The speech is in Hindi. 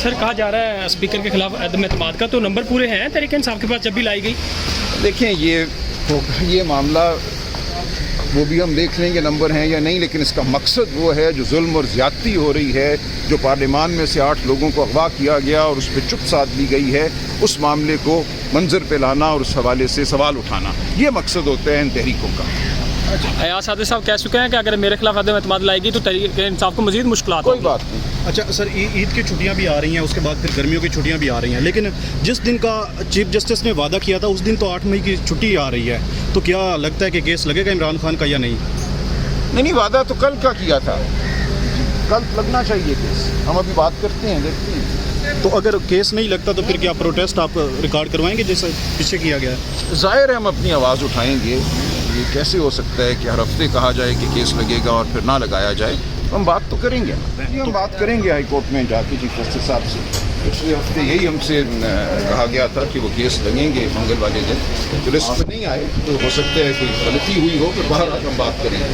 सर कहा जा रहा है स्पीकर के खिलाफ अदम एतमाद का, तो नंबर पूरे हैं तहरीक इंसाफ के पास जब भी लाई गई? देखें ये मामला वो भी हम देख लेंगे नंबर हैं या नहीं, लेकिन इसका मकसद वो है जो जुल्म और ज़्यादती हो रही है, जो पार्लियामान में से 8 लोगों को अगवा किया गया और उस पर चुप साध ली गई है, उस मामले को मंजर पे लाना और उस हवाले से सवाल उठाना, ये मकसद होता है इन तहरीकों का। अयाज सादिक साहब कह चुके हैं कि अगर मेरे खिलाफ अदम एतमाद लाएगी तो तहरीक इंसाफ को मजीद मुश्किलात कोई होंगी। बात नहीं। अच्छा सर, ईद की छुट्टियां भी आ रही हैं, उसके बाद फिर गर्मियों की छुट्टियां भी आ रही हैं, लेकिन जिस दिन का चीफ जस्टिस ने वादा किया था उस दिन तो 8 मई की छुट्टी आ रही है, तो क्या लगता है कि केस लगेगा इमरान खान का या नहीं? नहीं, वादा तो कल का किया था, कल लगना चाहिए केस। हम अभी बात करते हैं, देखते हैं। तो अगर केस नहीं लगता तो फिर क्या प्रोटेस्ट आप रिकॉर्ड करवाएंगे जैसे पीछे किया गया है? ज़ाहिर है हम अपनी आवाज़ उठाएंगे। ये कैसे हो सकता है कि हर हफ्ते कहा जाए कि केस लगेगा और फिर ना लगाया जाए? हम बात तो करेंगे, हम बात करेंगे हाई कोर्ट में जाके चीफ जस्टिस साहब से। पिछले हफ्ते यही हमसे कहा गया था कि वो केस लगेंगे मंगल वाले दिन। पुलिस पर नहीं आए तो हो सकता है कोई गलती हुई हो, फिर बाहर हम बात करेंगे।